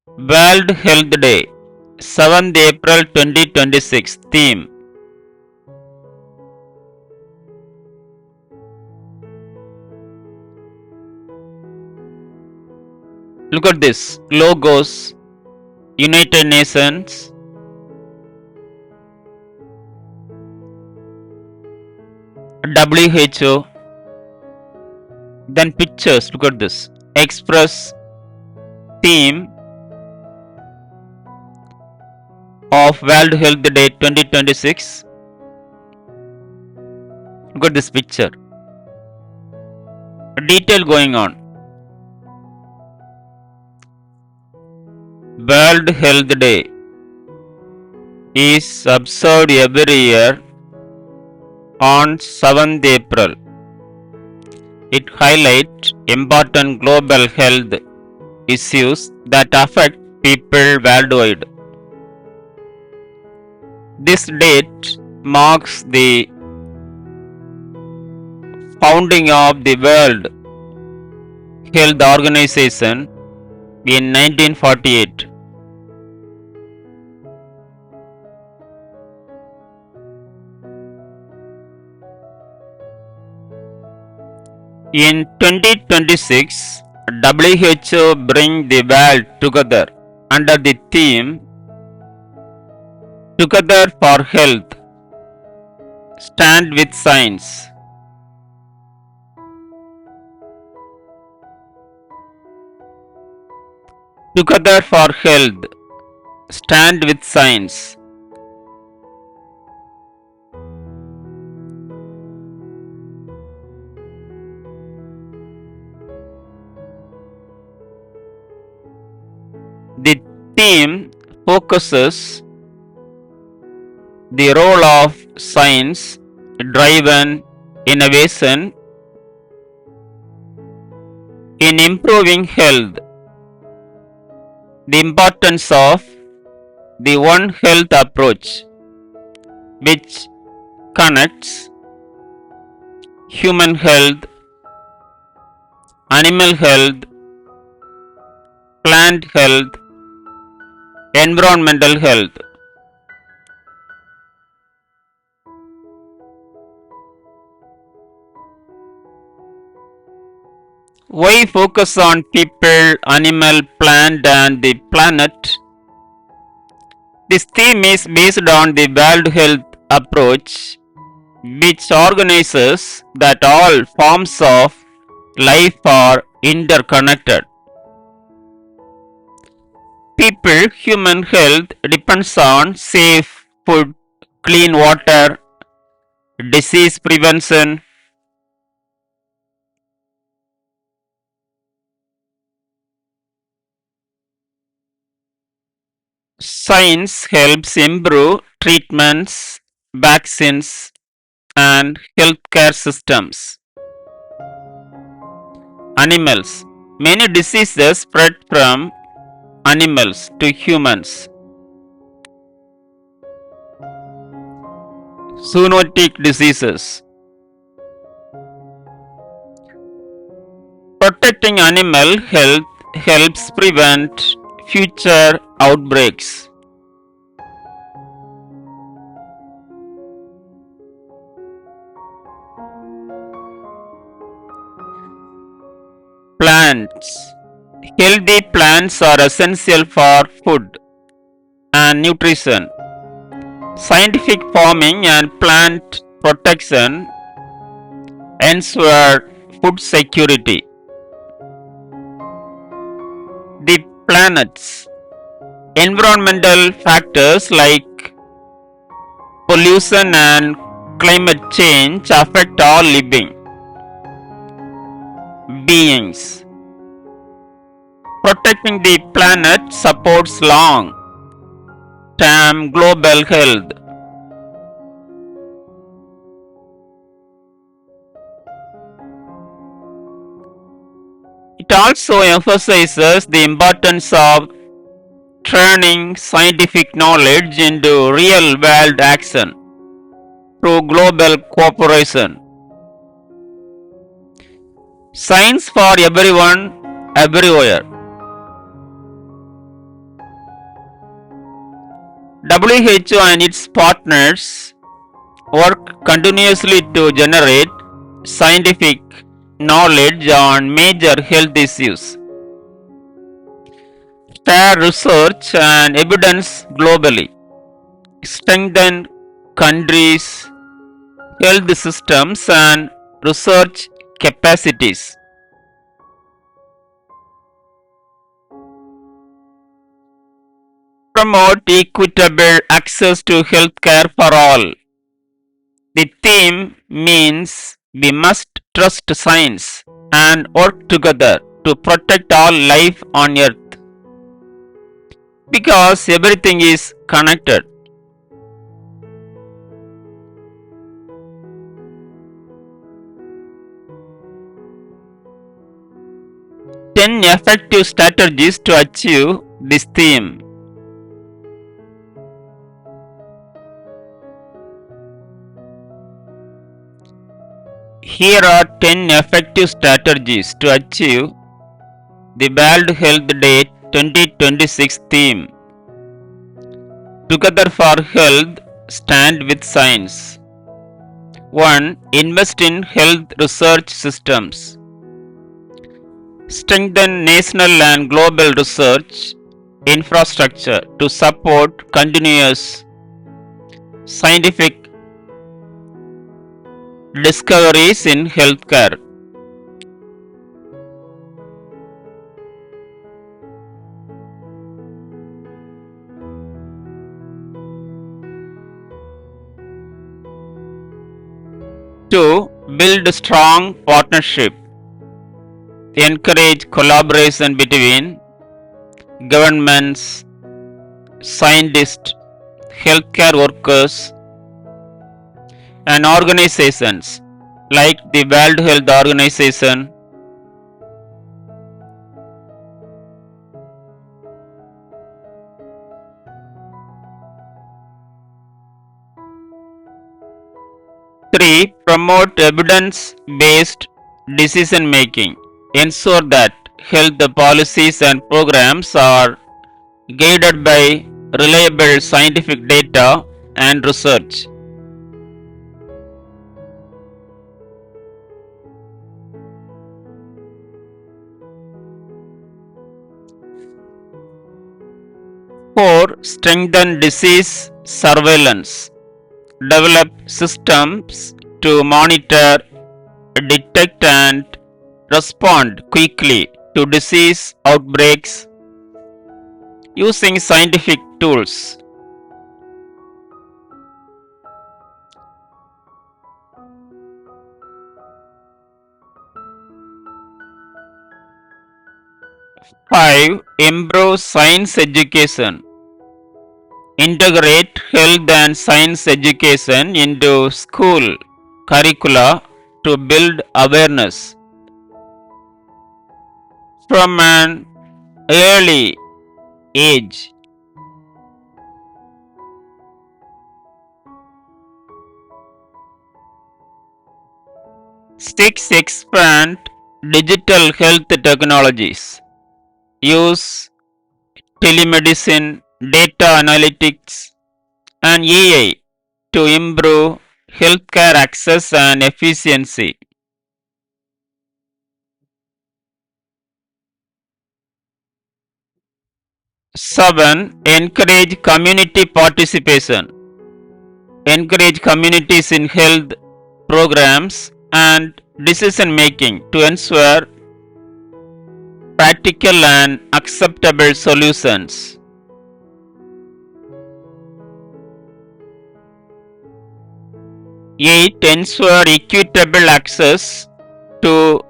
World Health Day, 7th April 2026. Theme: look at this logos: United Nations, WHO, then pictures. Look at this Express, theme of World Health Day 2026. Look at this picture. Detail going on. World Health Day is observed every year on 7th April. It highlights important global health issues that affect people worldwide. This date marks the founding of the World Health Organization in 1948. In 2026, WHO bring the world together under the theme Together for Health, Stand with Science. Together for Health, Stand with Science. The theme focuses the role of science driven innovation in improving health, the importance of the One Health approach, which connects human health, animal health, plant health, environmental health. Why focus on people, animal, plant and the planet? This theme is based on the World Health approach, which organizes that all forms of life are interconnected. People, human health depends on safe food, clean water, disease prevention. Science helps improve treatments, vaccines, and healthcare systems. Animals. Many diseases spread from animals to humans. Zoonotic diseases. Protecting animal health helps prevent future outbreaks. Plants. Healthy plants are essential for food and nutrition. Scientific farming and plant protection ensure food security. The planets. Environmental factors like pollution and climate change affect all living beings. Protecting the planet supports long-term global health. It also emphasizes the importance of turning scientific knowledge into real-world action through global cooperation. Science for everyone, everywhere. WHO and its partners work continuously to generate scientific knowledge on major health issues, share research and evidence globally, strengthen countries' health systems and research capacities, promote equitable access to healthcare for all. The theme means we must trust science and work together to protect all life on earth because everything is connected. Ten effective strategies to achieve this theme. Here are 10 effective strategies to achieve the World Health Day 2026 theme. Together for Health, stand with science. 1. Invest in health research systems. Strengthen national and global research infrastructure to support continuous scientific discoveries in healthcare. Two, build strong partnership. Encourage collaboration between governments, scientists, healthcare workers, and organizations like the World Health Organization, Three, promote evidence-based decision making. Ensure that health policies and programs are guided by reliable scientific data and research. Four, strengthen disease surveillance. Develop systems to monitor, detect and respond quickly to disease outbreaks using scientific tools. Five, improve science education. Integrate health and science education into school curricula to build awareness from an early age. 6. Expand digital health technologies. Use telemedicine, data analytics, and AI to improve healthcare access and efficiency. 7. Encourage community participation. Encourage communities in health programs and decision making to ensure practical and acceptable solutions. 8. Ensure equitable access to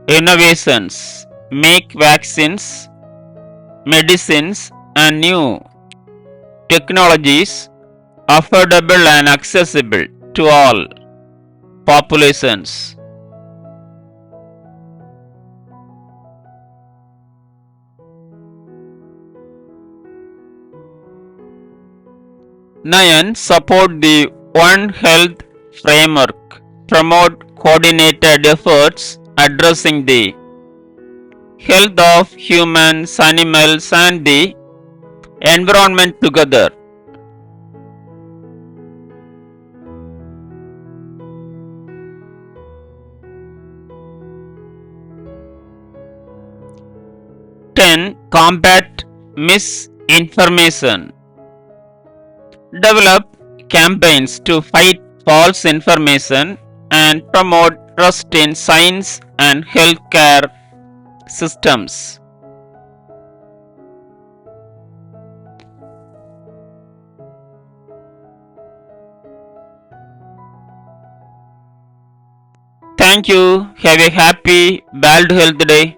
innovations. Make vaccines, medicines, and new technologies affordable and accessible to all populations. 9. Support the One Health framework. Promote coordinated efforts addressing the health of humans, animals, and the environment together. Ten, combat misinformation. Develop campaigns to fight false information and promote trust in science and healthcare systems. Thank you. Have a happy World Health Day.